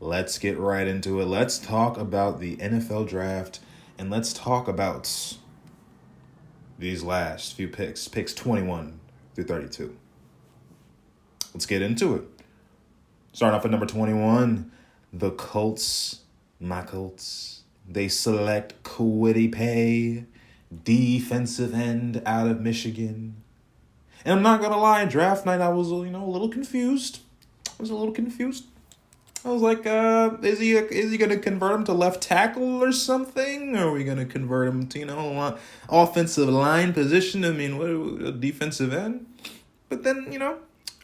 let's get right into it. Let's talk about the NFL draft, and let's talk about these last few picks 21 through 32. Let's get into it. Starting off at number 21, the Colts, my Colts. They select Kwity Paye, defensive end out of Michigan. And I'm not going to lie, draft night I was, a little confused. I was like, is he going to convert him to left tackle or something? Or are we going to convert him to, offensive line position? I mean, what a defensive end? But then, I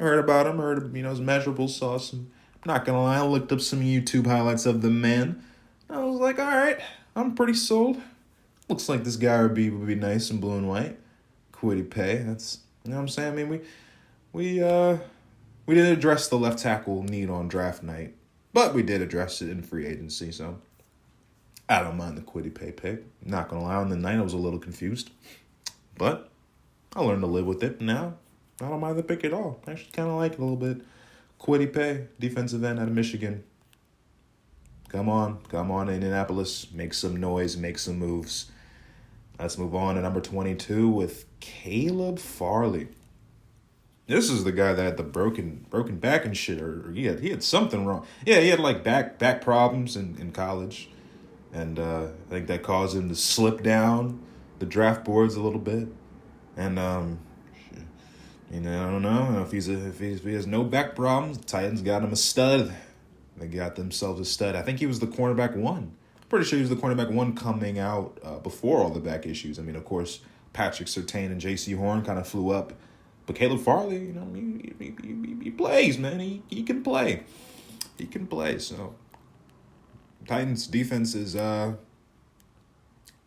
heard about him, his measurables, saw some. I'm not going to lie, I looked up some YouTube highlights of the man. I was like, all right, I'm pretty sold. Looks like this guy would be nice in blue and white. Kwity Paye, that's, you know what I'm saying? I mean, we didn't address the left tackle need on draft night, but we did address it in free agency, so I don't mind the Kwity Paye pick. Not going to lie, on the night I was a little confused, but I learned to live with it. Now, I don't mind the pick at all. I actually kind of like it a little bit. Kwity Paye, defensive end out of Michigan. Come on, Indianapolis. Make some noise, make some moves. Let's move on to number 22 with Caleb Farley. This is the guy that had the broken back and shit, or he had something wrong. Yeah, he had like back problems in college, and I think that caused him to slip down the draft boards a little bit. And I don't know if he has no back problems. The Titans got him a stud. They got themselves a stud. I think he was the cornerback one. Pretty sure he was the cornerback one coming out before all the back issues. I mean, of course, Patrick Surtain and J.C. Horn kind of flew up. But Caleb Farley, he plays, man. He can play. He can play. So, Titans defense is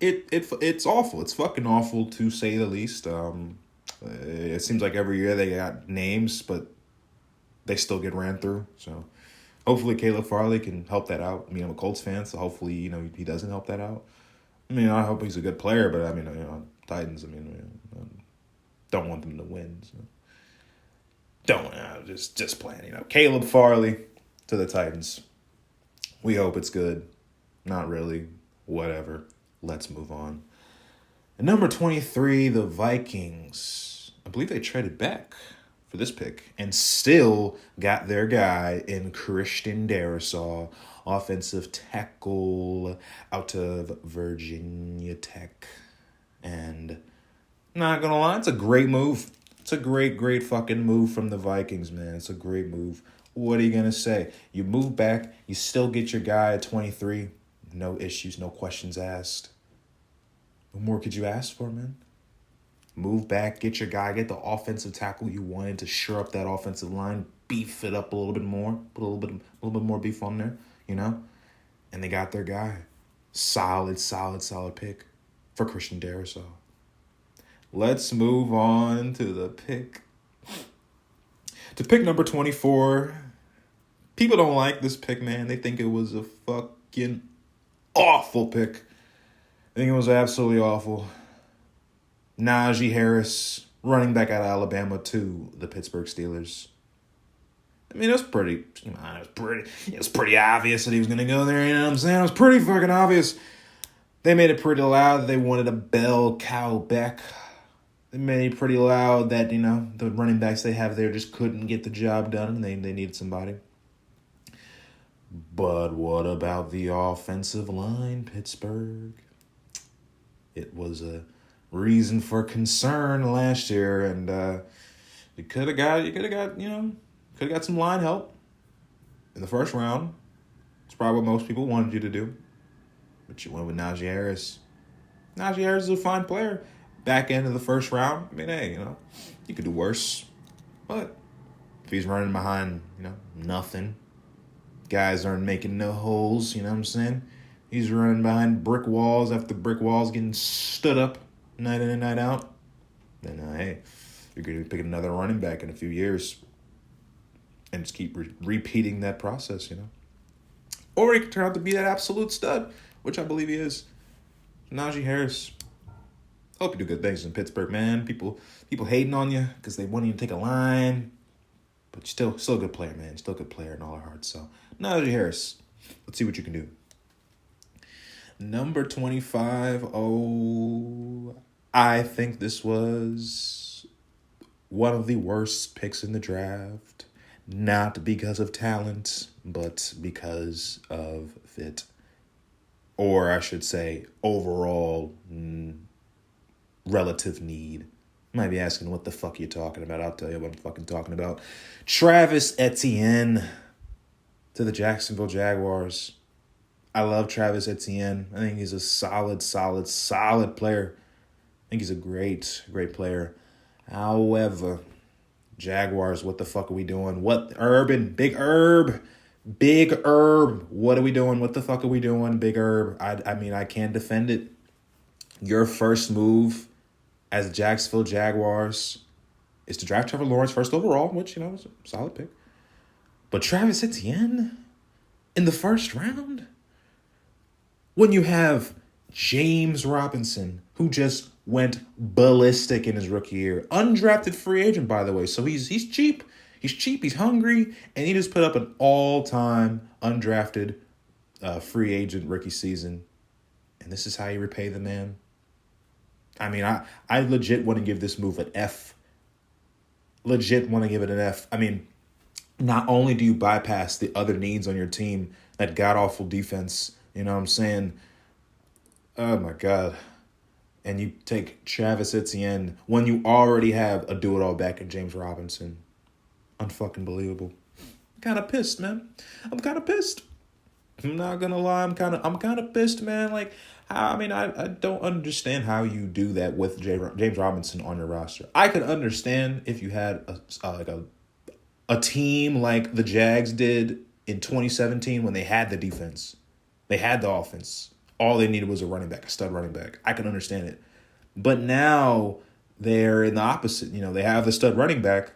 it's awful. It's fucking awful, to say the least. It seems like every year they got names, but they still get ran through. So, hopefully Caleb Farley can help that out. I mean, I'm a Colts fan, so hopefully, he doesn't help that out. I mean, I hope he's a good player, but I mean, Titans, don't want them to win. So. Just playing, Caleb Farley to the Titans. We hope it's good. Not really. Whatever. Let's move on. At number 23, the Vikings. I believe they traded back for this pick and still got their guy in Christian Darrisaw, offensive tackle out of Virginia Tech. And not gonna lie, it's a great move. It's a great fucking move from the Vikings, man. It's a great move. What are you gonna say? You move back, you still get your guy at 23. No issues, no questions asked. What more could you ask for, man? Move back, get your guy, get the offensive tackle you wanted to shore up that offensive line, beef it up a little bit more, put a little bit more beef on there, And they got their guy. Solid pick for Christian Darrisaw. Let's move on to the pick. To pick number 24. People don't like this pick, man. They think it was a fucking awful pick. I think it was absolutely awful. Najee Harris, running back out of Alabama to the Pittsburgh Steelers. I mean, it was pretty obvious that he was going to go there, you know what I'm saying? It was pretty fucking obvious. They made it pretty loud that they wanted a bell cow back. They made it pretty loud that, the running backs they have there just couldn't get the job done and they needed somebody. But what about the offensive line, Pittsburgh? It was a reason for concern last year, and you could have got some line help in the first round. It's probably what most people wanted you to do, but you went with Najee Harris. Najee Harris is a fine player. Back end of the first round, I mean, hey, you could do worse, but if he's running behind, nothing, guys aren't making no holes, you know what I'm saying? He's running behind brick walls after brick walls getting stood up night in and night out. Then, hey, you're going to be picking another running back in a few years and just keep repeating that process, Or he could turn out to be that absolute stud, which I believe he is. Najee Harris. Hope you do good things in Pittsburgh, man. People hating on you because they want you to take a line. But still a good player, man. Still a good player in all our hearts. So, Najee Harris. Let's see what you can do. Number 25. Oh, I think this was one of the worst picks in the draft. Not because of talent, but because of fit. Or I should say, overall relative need. You might be asking, what the fuck are you talking about? I'll tell you what I'm fucking talking about. Travis Etienne to the Jacksonville Jaguars. I love Travis Etienne. I think he's a solid player. I think he's a great player. However, Jaguars, what the fuck are we doing? What, Big Herb, what are we doing? What the fuck are we doing, Big Herb? I mean, I can't defend it. Your first move as the Jacksonville Jaguars is to draft Trevor Lawrence first overall, which, was a solid pick. But Travis Etienne in the first round? When you have James Robinson, who just went ballistic in his rookie year. Undrafted free agent, by the way. So he's cheap. He's cheap. He's hungry. And he just put up an all-time undrafted free agent rookie season. And this is how you repay the man. I mean, I legit want to give this move an F. Legit want to give it an F. I mean, not only do you bypass the other needs on your team, that god-awful defense, you know what I'm saying? Oh, my God. And you take Travis Etienne when you already have a do-it-all back in James Robinson. Unfucking believable. I'm kind of pissed, man. I'm kind of pissed. I'm not going to lie. I'm kind of pissed, man. Like, I don't understand how you do that with James Robinson on your roster. I could understand if you had a team like the Jags did in 2017 when they had the defense. They had the offense. All they needed was a stud running back. I can understand it. But now they're in the opposite. They have the stud running back,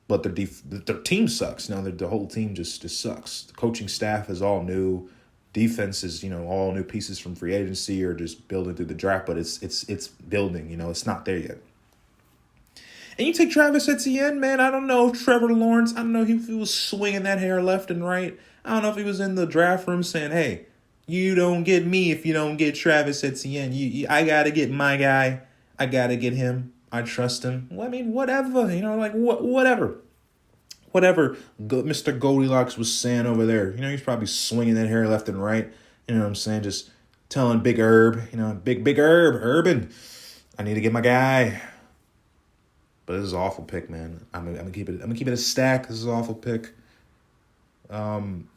but their team sucks. Now the whole team just sucks. The coaching staff is all new. Defense is, all new pieces from free agency or just building through the draft, but it's building, it's not there yet. And you take Travis Etienne, man, I don't know, Trevor Lawrence, I don't know if he was swinging that hair left and right. I don't know if he was in the draft room saying, hey, you don't get me if you don't get Travis Etienne. I got to get my guy. I got to get him. I trust him. Well, I mean, whatever, whatever. Whatever Mr. Goldilocks was saying over there. He's probably swinging that hair left and right. You know what I'm saying? Just telling Big Herb, Big Herb, Urban, I need to get my guy. But this is an awful pick, man. I'm gonna keep it a stack. This is an awful pick. Urban,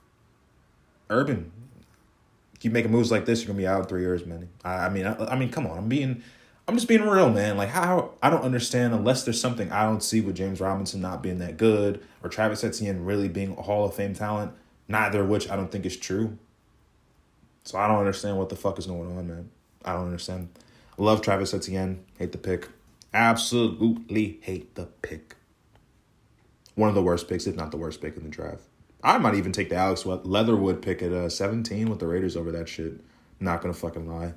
keep making moves like this, you're gonna be out in 3 years, man. I mean, come on. I'm just being real, man. Like, how I don't understand, unless there's something I don't see with James Robinson not being that good or Travis Etienne really being a Hall of Fame talent, neither of which I don't think is true. So I don't understand what the fuck is going on, man. I don't understand. I love Travis Etienne. Hate the pick. Absolutely hate the pick. One of the worst picks, if not the worst pick in the draft. I might even take the Alex Leatherwood pick at 17 with the Raiders over that shit. Not gonna fucking lie.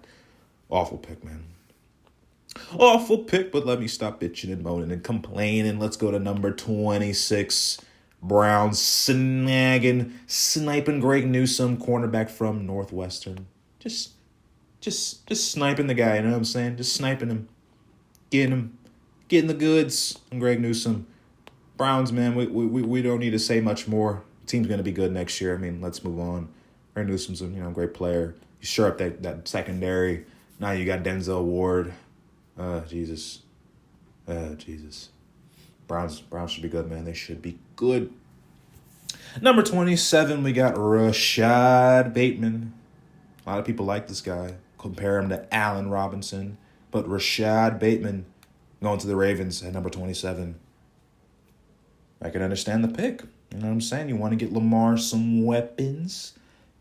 Awful pick, man. Awful pick, but let me stop bitching and moaning and complaining. Let's go to number 26. Browns sniping Greg Newsome, cornerback from Northwestern. Just sniping the guy, you know what I'm saying? Just sniping him. Getting the goods on Greg Newsome. Browns, man, we don't need to say much more. Team's going to be good next year. I mean, let's move on. Greg Newsome's a great player. You shore up that secondary. Now you got Denzel Ward. Jesus. Browns should be good, man. They should be good. Number 27, we got Rashad Bateman. A lot of people like this guy. Compare him to Allen Robinson. But Rashad Bateman going to the Ravens at number 27. I can understand the pick. You know what I'm saying? You want to get Lamar some weapons.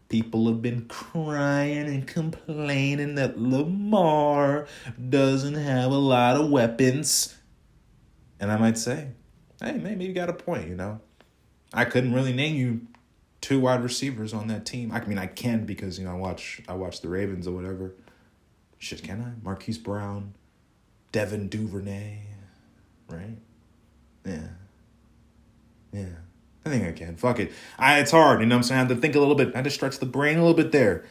People have been crying and complaining that Lamar doesn't have a lot of weapons. And I might say, hey, maybe you got a point, I couldn't really name you 2 wide receivers on that team. I mean, I can because, I watch the Ravens or whatever. Shit, can I? Marquise Brown, Devin Duvernay, right? Yeah. I think I can. Fuck it. It's hard, you know what I'm saying? I had to think a little bit. I had to stretch the brain a little bit there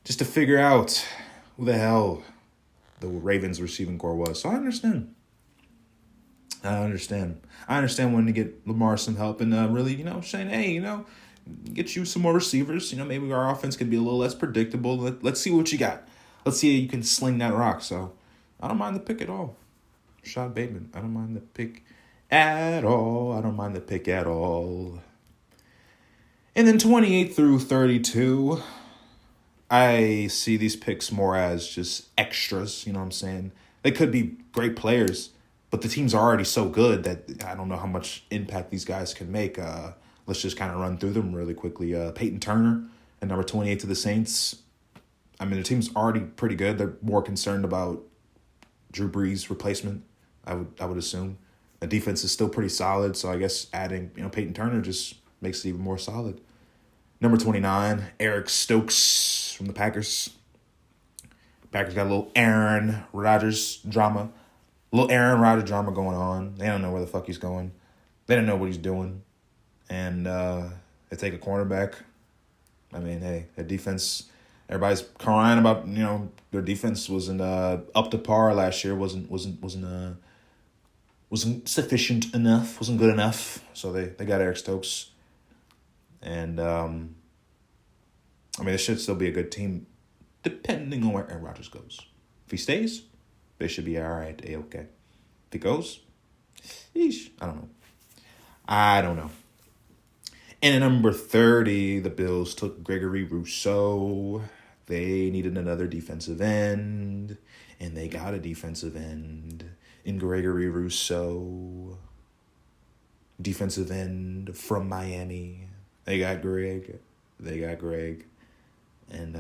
just to figure out who the hell the Ravens receiving core was. So I understand. I understand wanting to get Lamar some help and really, saying, hey, get you some more receivers. Maybe our offense can be a little less predictable. Let's see what you got. Let's see if you can sling that rock. So I don't mind the pick at all. Rashad Bateman. I don't mind the pick at all. And then 28 through 32, I see these picks more as just extras. You know what I'm saying? They could be great players, but the team's already so good that I don't know how much impact these guys can make. Let's just kind of run through them really quickly. Peyton Turner at number 28 to the Saints. I mean, the team's already pretty good. They're more concerned about Drew Brees' replacement, I would assume. The defense is still pretty solid, so I guess adding Peyton Turner just makes it even more solid. Number 29, Eric Stokes from the Packers. Packers got a little Aaron Rodgers drama. Going on. They don't know where the fuck he's going. They don't know what he's doing. And they take a cornerback. I mean, hey, their defense, everybody's crying about, their defense wasn't up to par last year, wasn't sufficient enough, wasn't good enough. So they got Eric Stokes. And they should still be a good team depending on where Aaron Rodgers goes. If he stays, they should be all right, okay. If he goes, I don't know. And at number 30, the Bills took Gregory Rousseau. They needed another defensive end, and they got a defensive end in Gregory Rousseau. Defensive end from Miami. They got Greg. And,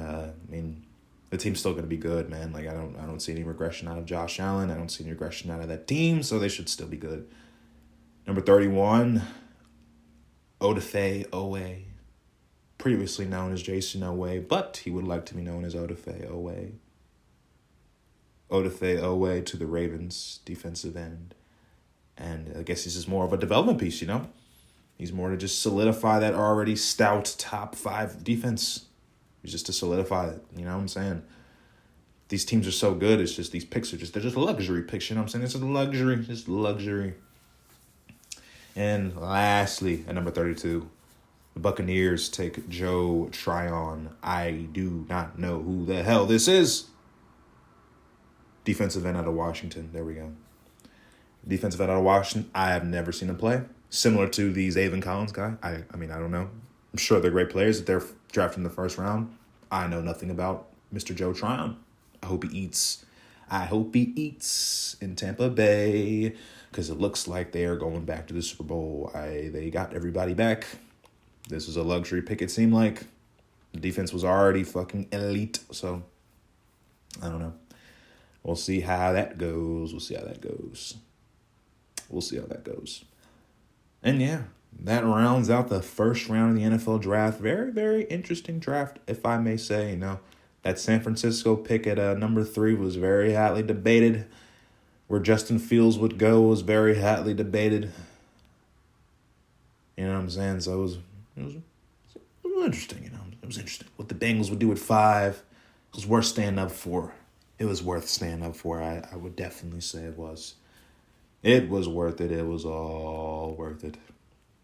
the team's still going to be good, man. Like, I don't see any regression out of Josh Allen. I don't see any regression out of that team, so they should still be good. Number 31, Odafe Owe, previously known as Jason Owe, but he would like to be known as Odafe Owe. Odafe Owe to the Ravens, defensive end. And I guess he's just more of a development piece, He's more to just solidify that already stout top 5 defense. It's just to solidify it, you know what I'm saying? These teams are so good, it's just these picks they're just luxury picks, you know what I'm saying? It's just luxury. And lastly, at number 32, the Buccaneers take Joe Tryon. I do not know who the hell this is. Defensive end out of Washington. There we go. Defensive end out of Washington. I have never seen him play. Similar to the Zaven Collins guy. I don't know. I'm sure they're great players if they're drafted in the first round. I know nothing about Mr. Joe Tryon. I hope he eats in Tampa Bay because it looks like they are going back to the Super Bowl. They got everybody back. This was a luxury pick, it seemed like. The defense was already fucking elite, so I don't know. We'll see how that goes. And yeah, that rounds out the first round of the NFL draft. Very, very interesting draft, if I may say. That San Francisco pick at number 3 was very hotly debated. Where Justin Fields would go was very hotly debated. You know what I'm saying? So it was interesting, It was interesting. What the Bengals would do at 5 was worth staying up for. It was worth staying up for. I would definitely say it was. It was worth it. It was all worth it.